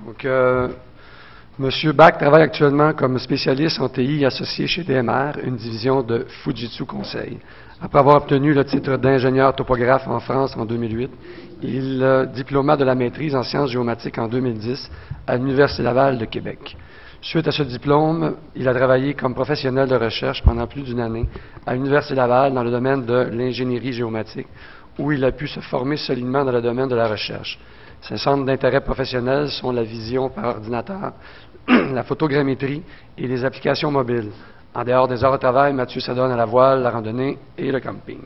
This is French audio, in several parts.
Donc, M. Bach travaille actuellement comme spécialiste en TI associé chez DMR, une division de Fujitsu Conseil. Après avoir obtenu le titre d'ingénieur topographe en France en 2008, il diplôma de la maîtrise en sciences géomatiques en 2010 à l'Université Laval de Québec. Suite à ce diplôme, il a travaillé comme professionnel de recherche pendant plus d'une année à l'Université Laval dans le domaine de l'ingénierie géomatique, où il a pu se former solidement dans le domaine de la recherche. Ses centres d'intérêt professionnels sont la vision par ordinateur, la photogrammétrie et les applications mobiles. En dehors des heures de travail, Mathieu s'adonne à la voile, la randonnée et le camping.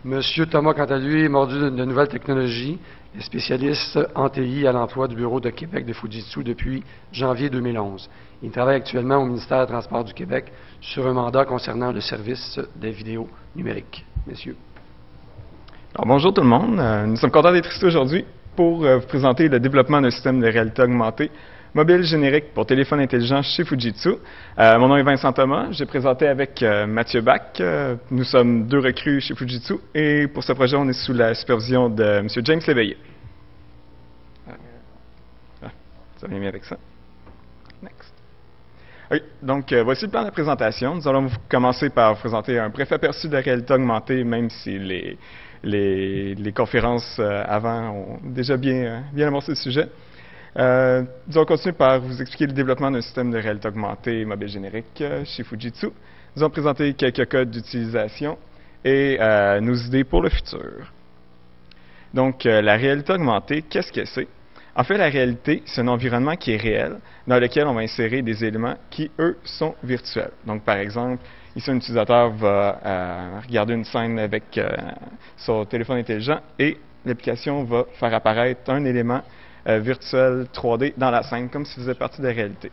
Monsieur Thomas, quant à lui, est mordu de nouvelles technologies et spécialiste en TI à l'emploi du bureau de Québec de Fujitsu depuis janvier 2011. Il travaille actuellement au ministère des Transports du Québec sur un mandat concernant le service des vidéos numériques. Messieurs. Alors, bonjour tout le monde. Nous sommes contents d'être ici aujourd'hui pour vous présenter le développement d'un système de réalité augmentée mobile générique pour téléphone intelligent chez Fujitsu. Mon nom est Vincent Thomas. J'ai présenté avec Mathieu Bach. Nous sommes deux recrues chez Fujitsu et pour ce projet, on est sous la supervision de M. James Léveillé. Ça vient mieux avec ça. Next. Oui, donc voici le plan de la présentation. Nous allons commencer par vous présenter un bref aperçu de la réalité augmentée, même si les conférences avant ont déjà bien amorcé le sujet. Nous allons continuer par vous expliquer le développement d'un système de réalité augmentée mobile générique chez Fujitsu. Nous allons présenter quelques codes d'utilisation et nos idées pour le futur. Donc, la réalité augmentée, qu'est-ce que c'est? En fait, la réalité, c'est un environnement qui est réel, dans lequel on va insérer des éléments qui, eux, sont virtuels. Donc, par exemple, ici, un utilisateur va regarder une scène avec son téléphone intelligent et l'application va faire apparaître un élément virtuel 3D dans la scène, comme si ça faisait partie de la réalité.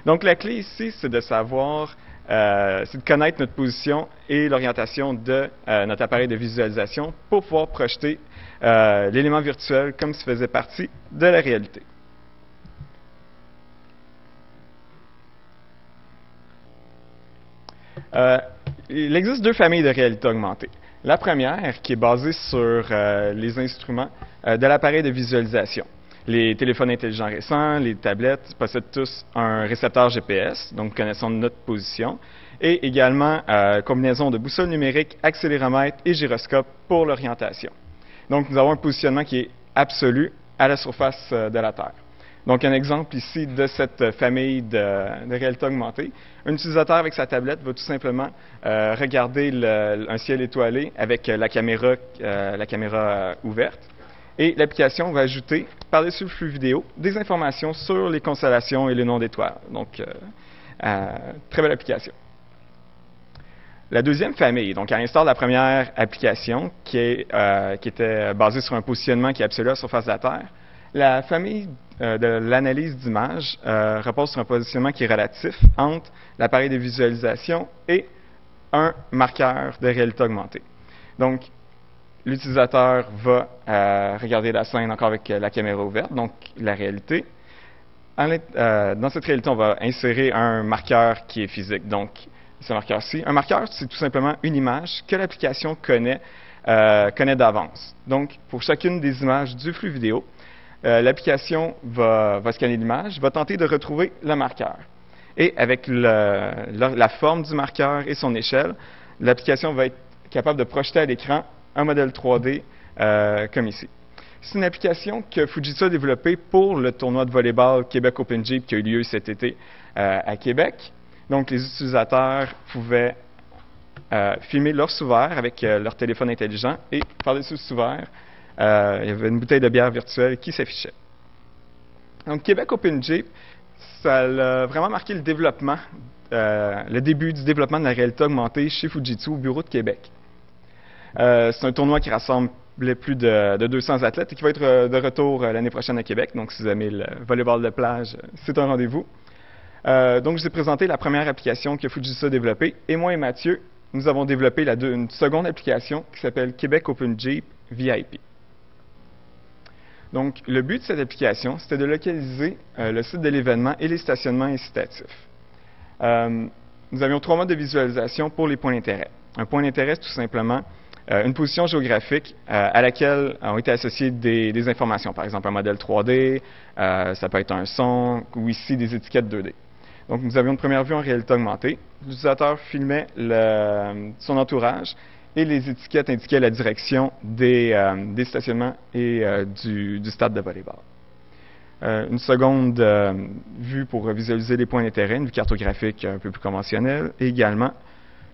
Donc, la clé ici, c'est de savoir, c'est de connaître notre position et l'orientation de notre appareil de visualisation pour pouvoir projeter l'élément virtuel comme s'il faisait partie de la réalité. Il existe deux familles de réalité augmentée. La première, qui est basée sur les instruments de l'appareil de visualisation. Les téléphones intelligents récents, les tablettes possèdent tous un récepteur GPS, donc connaissant notre position, et également combinaison de boussole numérique, accéléromètre et gyroscope pour l'orientation. Donc, nous avons un positionnement qui est absolu à la surface de la Terre. Donc, un exemple ici de cette famille de réalité augmentée. Un utilisateur avec sa tablette va tout simplement regarder un ciel étoilé avec la caméra ouverte. Et l'application va ajouter, par-dessus le flux vidéo, des informations sur les constellations et les noms d'étoiles. Donc, très belle application. La deuxième famille, donc à l'instar de la première application qui était basée sur un positionnement qui est absolu à la surface de la Terre, la famille de l'analyse d'images repose sur un positionnement qui est relatif entre l'appareil de visualisation et un marqueur de réalité augmentée. Donc, l'utilisateur va regarder la scène encore avec la caméra ouverte, donc la réalité. Dans cette réalité, on va insérer un marqueur qui est physique, donc ce marqueur-ci. Un marqueur, c'est tout simplement une image que l'application connaît d'avance. Donc, pour chacune des images du flux vidéo, l'application va scanner l'image, va tenter de retrouver le marqueur. Et avec la forme du marqueur et son échelle, l'application va être capable de projeter à l'écran un modèle 3D comme ici. C'est une application que Fujitsu a développée pour le tournoi de volleyball Québec Open Jeep qui a eu lieu cet été à Québec. Donc, les utilisateurs pouvaient filmer leur sous-verre avec leur téléphone intelligent et par-dessus le sous-verre, il y avait une bouteille de bière virtuelle qui s'affichait. Donc, Québec Open Jeep, ça a vraiment marqué le développement, le début du développement de la réalité augmentée chez Fujitsu au bureau de Québec. C'est un tournoi qui rassemblait plus de 200 athlètes et qui va être de retour l'année prochaine à Québec. Donc, si vous aimez le volleyball de plage, c'est un rendez-vous. Donc, je vous ai présenté la première application que Fujitsu a développée. Et moi et Mathieu, nous avons développé une seconde application qui s'appelle Québec Open Jeep VIP. Donc, le but de cette application, c'était de localiser le site de l'événement et les stationnements incitatifs. Nous avions 3 modes de visualisation pour les points d'intérêt. Un point d'intérêt, c'est tout simplement une position géographique à laquelle ont été associées des informations, par exemple un modèle 3D, ça peut être un son, ou ici des étiquettes 2D. Donc nous avions une première vue en réalité augmentée. L'utilisateur filmait son entourage et les étiquettes indiquaient la direction des stationnements et du stade de volleyball. Une seconde vue pour visualiser les points d'intérêt, une vue cartographique un peu plus conventionnelle, et également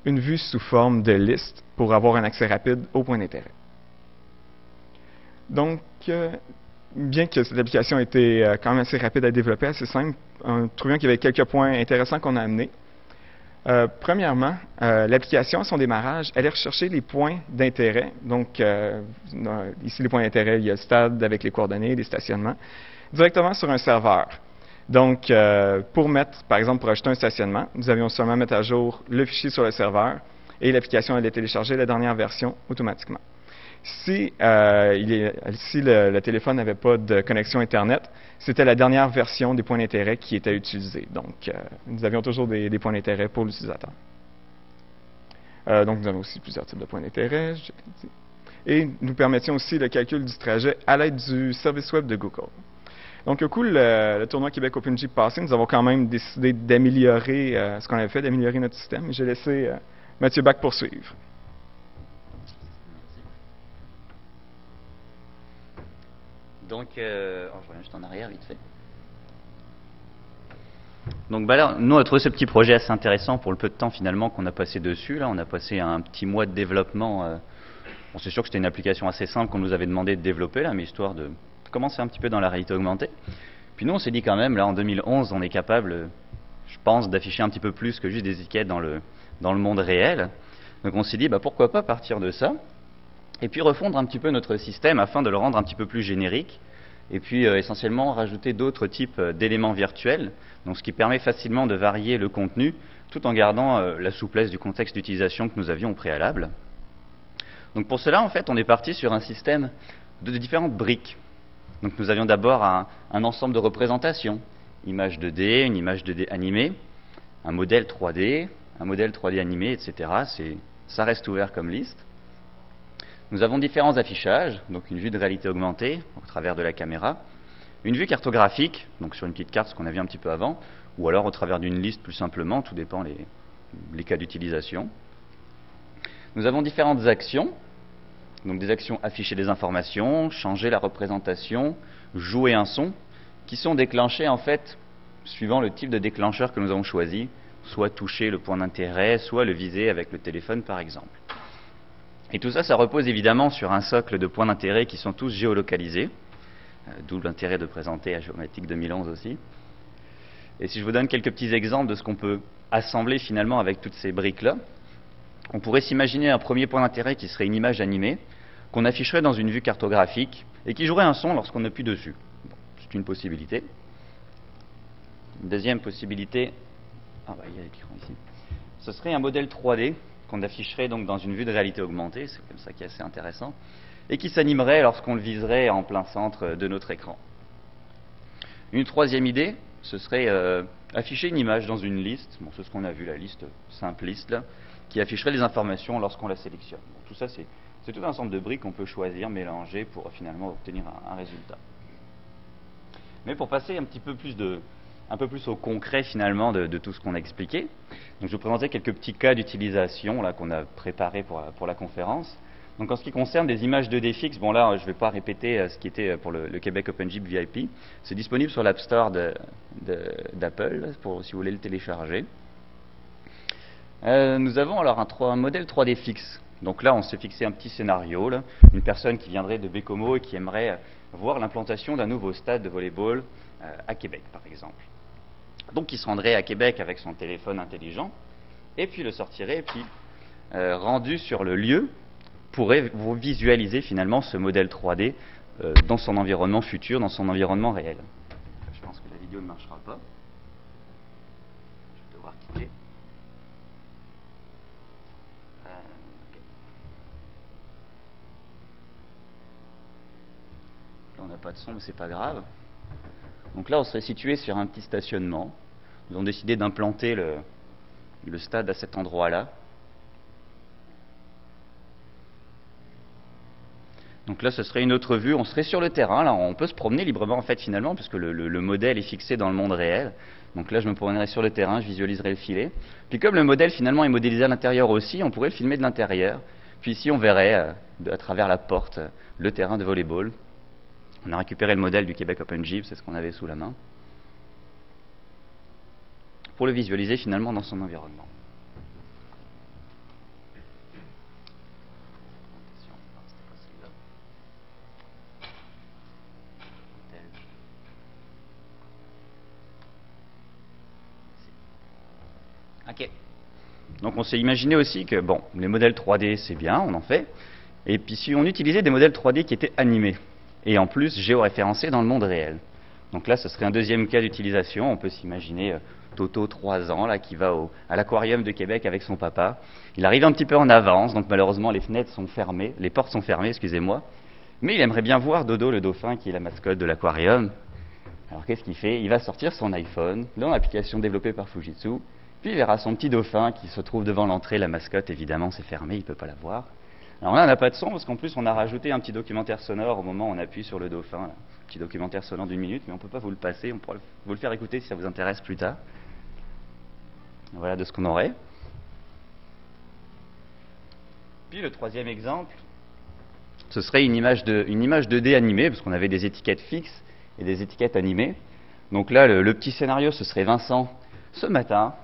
une vue sous forme de liste pour avoir un accès rapide aux points d'intérêt. Donc, bien que cette application était quand même assez rapide à développer, assez simple, trouvions qu'il y avait quelques points intéressants qu'on a amenés. Premièrement, l'application, à son démarrage, allait rechercher les points d'intérêt. Donc, ici, les points d'intérêt, il y a le stade avec les coordonnées, les stationnements, directement sur un serveur. Donc, pour mettre, par exemple, pour ajouter un stationnement, nous avions seulement à mettre à jour le fichier sur le serveur et l'application allait télécharger la dernière version automatiquement. Si le téléphone n'avait pas de connexion Internet, c'était la dernière version des points d'intérêt qui était utilisée. Donc, nous avions toujours des points d'intérêt pour l'utilisateur. Donc, nous avons aussi plusieurs types de points d'intérêt. Et nous permettions aussi le calcul du trajet à l'aide du service web de Google. Donc, au coup, le tournoi Québec OpenJIP passé, nous avons quand même décidé d'améliorer ce qu'on avait fait, d'améliorer notre système. J'ai laissé Mathieu Bach poursuivre. Donc, je reviens juste en arrière vite fait. Donc là, nous on a trouvé ce petit projet assez intéressant pour le peu de temps finalement qu'on a passé dessus. Là, on a passé un petit mois de développement. Bon, c'est sûr que c'était une application assez simple qu'on nous avait demandé de développer là, mais histoire de commencer un petit peu dans la réalité augmentée. Puis nous, on s'est dit quand même, là en 2011, on est capable, je pense, d'afficher un petit peu plus que juste des étiquettes dans le monde réel. Donc on s'est dit, pourquoi pas partir de ça et puis refondre un petit peu notre système afin de le rendre un petit peu plus générique et puis essentiellement rajouter d'autres types d'éléments virtuels, donc ce qui permet facilement de varier le contenu tout en gardant la souplesse du contexte d'utilisation que nous avions au préalable. Donc pour cela, en fait, on est parti sur un système de différentes briques. Donc nous avions d'abord un ensemble de représentations, image 2D, une image 2D animée, un modèle 3D, un modèle 3D animé, etc. Ça reste ouvert comme liste. Nous avons différents affichages, donc une vue de réalité augmentée au travers de la caméra, une vue cartographique, donc sur une petite carte, ce qu'on a vu un petit peu avant, ou alors au travers d'une liste plus simplement, tout dépend les cas d'utilisation. Nous avons différentes actions, donc des actions afficher des informations, changer la représentation, jouer un son, qui sont déclenchées en fait suivant le type de déclencheur que nous avons choisi, soit toucher le point d'intérêt, soit le viser avec le téléphone par exemple. Et tout ça, ça repose évidemment sur un socle de points d'intérêt qui sont tous géolocalisés, d'où l'intérêt de présenter à Géomatique 2011 aussi. Et si je vous donne quelques petits exemples de ce qu'on peut assembler finalement avec toutes ces briques-là, on pourrait s'imaginer un premier point d'intérêt qui serait une image animée, qu'on afficherait dans une vue cartographique et qui jouerait un son lorsqu'on appuie dessus. Bon, c'est une possibilité. Une deuxième possibilité, il y a l'écran ici. Ce serait un modèle 3D qu'on afficherait donc dans une vue de réalité augmentée, c'est comme ça qui est assez intéressant, et qui s'animerait lorsqu'on le viserait en plein centre de notre écran. Une troisième idée, ce serait afficher une image dans une liste, bon, c'est ce qu'on a vu, la liste simple liste, là, qui afficherait les informations lorsqu'on la sélectionne. Bon, tout ça, c'est tout un ensemble de briques qu'on peut choisir, mélanger pour finalement obtenir un résultat. Mais pour passer un peu plus au concret finalement de tout ce qu'on a expliqué. Donc je vais vous présenter quelques petits cas d'utilisation là qu'on a préparés pour la conférence. Donc en ce qui concerne des images 2D fixes, bon là je ne vais pas répéter ce qui était pour le Québec OpenJIP VIP. C'est disponible sur l'App Store d'Apple si vous voulez le télécharger. Nous avons alors un modèle 3D fixe. Donc là on s'est fixé un petit scénario, là, une personne qui viendrait de Bécomo et qui aimerait voir l'implantation d'un nouveau stade de volleyball à Québec par exemple. Donc il se rendrait à Québec avec son téléphone intelligent, et puis le sortirait, et puis rendu sur le lieu, pourrait vous visualiser finalement ce modèle 3D dans son environnement futur, dans son environnement réel. Je pense que la vidéo ne marchera pas. Je vais devoir quitter. Okay. Là on n'a pas de son, mais c'est pas grave. Donc là, on serait situé sur un petit stationnement. Nous avons décidé d'implanter le stade à cet endroit-là. Donc là, ce serait une autre vue. On serait sur le terrain. Là, on peut se promener librement, en fait, finalement, puisque le modèle est fixé dans le monde réel. Donc là, je me promènerai sur le terrain, je visualiserai le filet. Puis comme le modèle, finalement, est modélisé à l'intérieur aussi, on pourrait le filmer de l'intérieur. Puis ici, on verrait, à travers la porte, le terrain de volleyball. On a récupéré le modèle du Québec OpenGym, c'est ce qu'on avait sous la main, pour le visualiser, finalement, dans son environnement. Ok. Donc on s'est imaginé aussi que, bon, les modèles 3D, c'est bien, on en fait. Et puis si on utilisait des modèles 3D qui étaient animés, et en plus géoréférencés dans le monde réel. Donc là, ce serait un deuxième cas d'utilisation. On peut s'imaginer Toto, 3 ans, là, qui va à l'aquarium de Québec avec son papa. Il arrive un petit peu en avance, donc malheureusement les fenêtres sont fermées, les portes sont fermées, excusez-moi. Mais il aimerait bien voir Dodo le dauphin, qui est la mascotte de l'aquarium. Alors qu'est-ce qu'il fait? Il va sortir son iPhone dans l'application développée par Fujitsu. Puis il verra son petit dauphin qui se trouve devant l'entrée. La mascotte, évidemment, c'est fermé, il ne peut pas la voir. Alors là, on n'a pas de son, parce qu'en plus, on a rajouté un petit documentaire sonore au moment où on appuie sur le dauphin. Là. Un petit documentaire sonore d'1 minute, mais on ne peut pas vous le passer. On pourra vous le faire écouter si ça vous intéresse plus tard. Voilà de ce qu'on aurait. Puis le troisième exemple, ce serait une image 2D animée, parce qu'on avait des étiquettes fixes et des étiquettes animées. Donc là, le petit scénario, ce serait Vincent, ce matin,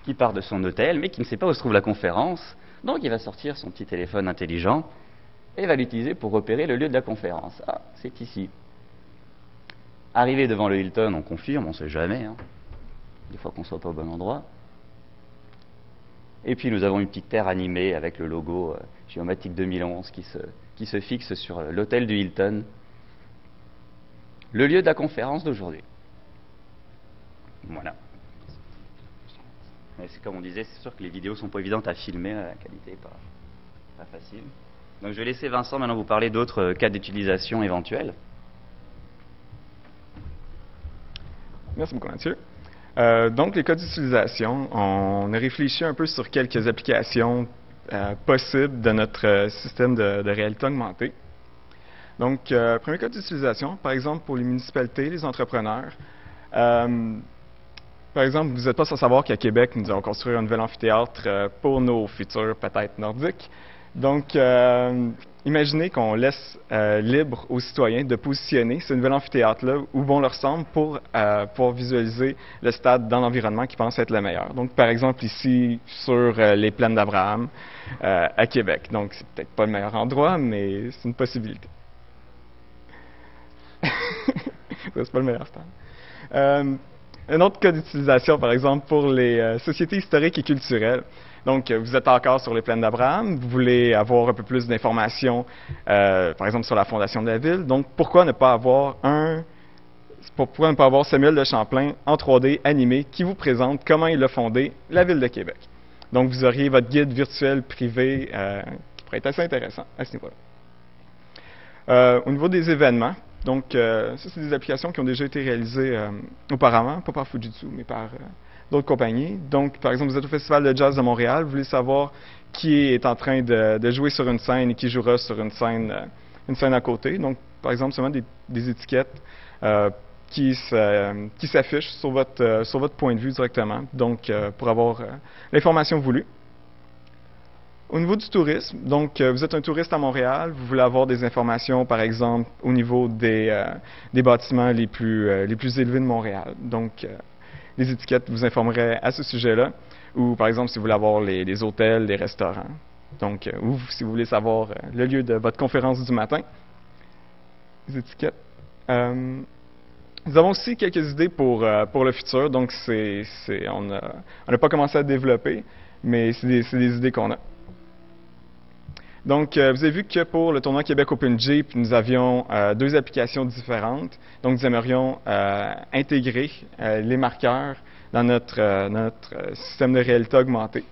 qui part de son hôtel, mais qui ne sait pas où se trouve la conférence. Donc il va sortir son petit téléphone intelligent et va l'utiliser pour repérer le lieu de la conférence. Ah, c'est ici. Arrivé devant le Hilton, on confirme, on ne sait jamais, hein. Des fois qu'on ne soit pas au bon endroit. Et puis nous avons une petite terre animée avec le logo Géomatique 2011 qui se fixe sur l'hôtel du Hilton. Le lieu de la conférence d'aujourd'hui. Voilà. Mais c'est comme on disait, c'est sûr que les vidéos sont pas évidentes à filmer, la qualité n'est pas facile. Donc je vais laisser Vincent maintenant vous parler d'autres cas d'utilisation éventuels. Merci beaucoup, Mathieu. Donc, les cas d'utilisation, on a réfléchi un peu sur quelques applications possibles de notre système de réalité augmentée. Donc, premier cas d'utilisation, par exemple, pour les municipalités, les entrepreneurs. Par exemple, vous n'êtes pas sans savoir qu'à Québec, nous allons construire un nouvel amphithéâtre pour nos futurs peut-être nordiques. Donc, imaginez qu'on laisse libre aux citoyens de positionner ce nouvel amphithéâtre-là où bon leur semble pour pouvoir visualiser le stade dans l'environnement qui pense être le meilleur. Donc, par exemple, ici, sur les plaines d'Abraham, à Québec. Donc, c'est peut-être pas le meilleur endroit, mais c'est une possibilité. C'est pas le meilleur stade. Un autre cas d'utilisation, par exemple, pour les sociétés historiques et culturelles. Donc, vous êtes encore sur les plaines d'Abraham, vous voulez avoir un peu plus d'informations, par exemple, sur la fondation de la ville. Donc, pourquoi ne pas avoir Samuel de Champlain en 3D animé qui vous présente comment il a fondé la ville de Québec. Donc, vous auriez votre guide virtuel privé qui pourrait être assez intéressant à ce niveau-là. Au niveau des événements, donc, ça, c'est des applications qui ont déjà été réalisées auparavant, pas par Fujitsu, mais par d'autres compagnies. Donc, par exemple, vous êtes au Festival de Jazz de Montréal, vous voulez savoir qui est en train de jouer sur une scène et qui jouera sur une scène à côté. Donc, par exemple, seulement des étiquettes qui s'affichent sur votre point de vue directement, donc pour avoir l'information voulue. Au niveau du tourisme, donc vous êtes un touriste à Montréal, vous voulez avoir des informations, par exemple, au niveau des bâtiments les plus élevés de Montréal. Donc, les étiquettes vous informeraient à ce sujet-là. Ou, par exemple, si vous voulez avoir les hôtels, les restaurants. Donc, ou si vous voulez savoir le lieu de votre conférence du matin. Les étiquettes. Nous avons aussi quelques idées pour le futur. Donc, on n'a pas commencé à développer, mais c'est des idées qu'on a. Donc, vous avez vu que pour le tournoi Québec OpenJeep, nous avions 2 applications différentes. Donc, nous aimerions intégrer les marqueurs dans notre système de réalité augmentée.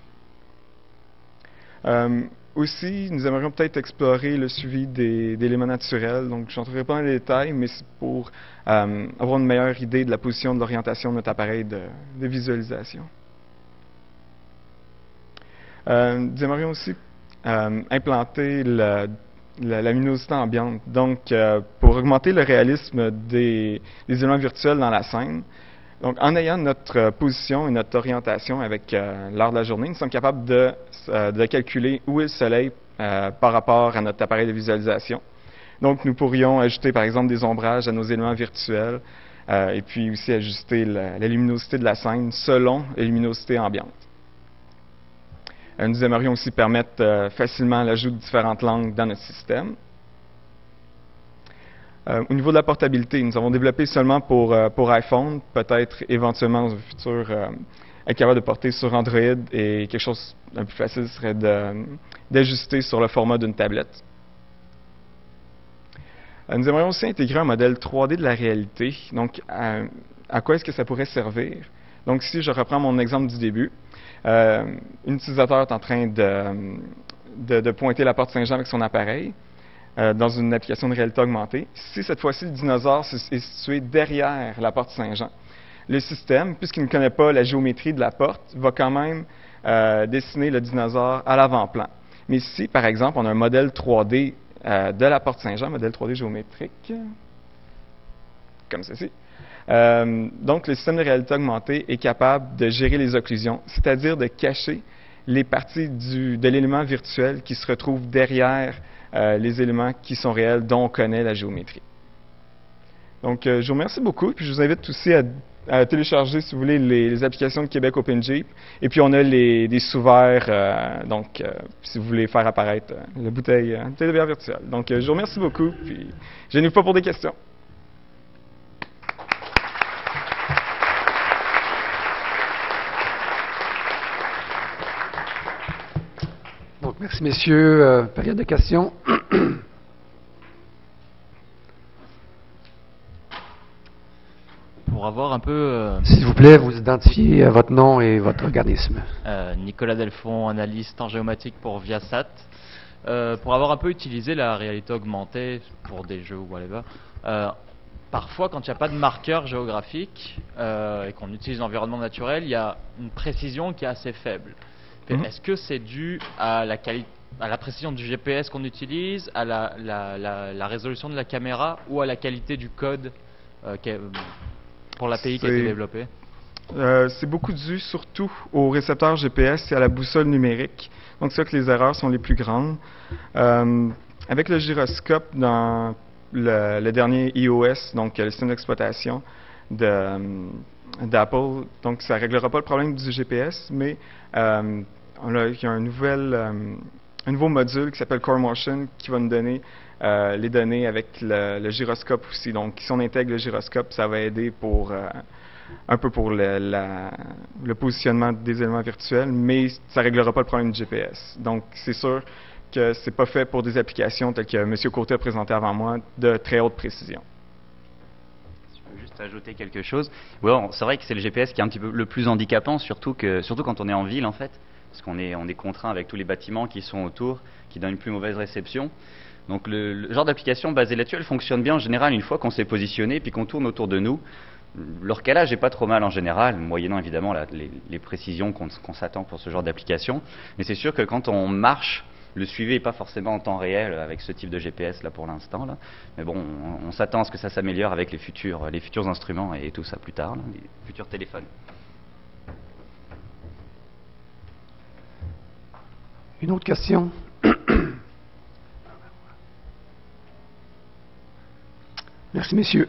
Aussi, nous aimerions peut-être explorer le suivi d'éléments naturels. Donc, je n'entrerai pas dans les détails, mais c'est pour avoir une meilleure idée de la position de l'orientation de notre appareil de visualisation. Nous aimerions aussi implanter la luminosité ambiante. Donc, pour augmenter le réalisme des éléments virtuels dans la scène, donc, en ayant notre position et notre orientation avec l'heure de la journée, nous sommes capables de calculer où est le soleil par rapport à notre appareil de visualisation. Donc, nous pourrions ajouter, par exemple, des ombrages à nos éléments virtuels et puis aussi ajuster la luminosité de la scène selon la luminosité ambiante. Nous aimerions aussi permettre facilement l'ajout de différentes langues dans notre système. Au niveau de la portabilité, nous avons développé seulement pour iPhone, peut-être éventuellement dans le futur être capable de porter sur Android et quelque chose d'un plus facile serait d'ajuster sur le format d'une tablette. Nous aimerions aussi intégrer un modèle 3D de la réalité. Donc, à quoi est-ce que ça pourrait servir? Donc, si je reprends mon exemple du début, un utilisateur est en train de pointer la porte Saint-Jean avec son appareil dans une application de réalité augmentée. Si cette fois-ci le dinosaure est situé derrière la porte Saint-Jean, le système, puisqu'il ne connaît pas la géométrie de la porte, va quand même dessiner le dinosaure à l'avant-plan. Mais si, par exemple, on a un modèle 3D de la porte Saint-Jean, modèle 3D géométrique, comme ceci, donc le système de réalité augmentée est capable de gérer les occlusions, c'est-à-dire de cacher les parties de l'élément virtuel qui se retrouvent derrière les éléments qui sont réels, dont on connaît la géométrie. Donc, je vous remercie beaucoup, puis je vous invite aussi à télécharger, si vous voulez, les applications de Québec OpenJeep. Et puis, on a des sous-verts, donc, si vous voulez faire apparaître la bouteille de bière virtuelle. Donc, je vous remercie beaucoup, puis je n'ai pas pour des questions. Donc, merci, messieurs. Période de questions. Pour avoir un peu... S'il vous plaît, vous identifiez votre nom et votre organisme. Nicolas Delfont, analyste en géomatique pour Viasat. Pour avoir un peu utilisé la réalité augmentée pour des jeux ou whatever, parfois quand il n'y a pas de marqueur géographique et qu'on utilise l'environnement naturel, il y a une précision qui est assez faible. Est-ce que c'est dû à la précision du GPS qu'on utilise, à la résolution de la caméra ou à la qualité du code pour l'API qui a été développé? C'est beaucoup dû surtout au récepteur GPS et à la boussole numérique. Donc, c'est là que les erreurs sont les plus grandes. Avec le gyroscope dans le dernier iOS, donc le système d'exploitation d'Apple, donc ça ne réglera pas le problème du GPS, mais il y a un nouveau module qui s'appelle CoreMotion qui va nous donner les données avec le gyroscope aussi. Donc, si on intègre le gyroscope, ça va aider un peu pour le positionnement des éléments virtuels, mais ça ne réglera pas le problème du GPS. Donc, c'est sûr que ce n'est pas fait pour des applications telles que M. Côté a présenté avant moi, de très haute précision. Si je peux juste ajouter quelque chose. Ouais, c'est vrai que c'est le GPS qui est un petit peu le plus handicapant, surtout quand on est en ville, en fait, parce qu'on est contraint avec tous les bâtiments qui sont autour, qui donnent une plus mauvaise réception. Donc, le genre d'application basée là-dessus, elle fonctionne bien en général une fois qu'on s'est positionné puis qu'on tourne autour de nous. Le recalage n'est pas trop mal en général, moyennant évidemment les précisions qu'on s'attend pour ce genre d'application. Mais c'est sûr que quand on marche, le suivi n'est pas forcément en temps réel avec ce type de GPS là pour l'instant. Mais bon, on s'attend à ce que ça s'améliore avec les futurs instruments et tout ça plus tard, les futurs téléphones. Une autre question? Merci, messieurs.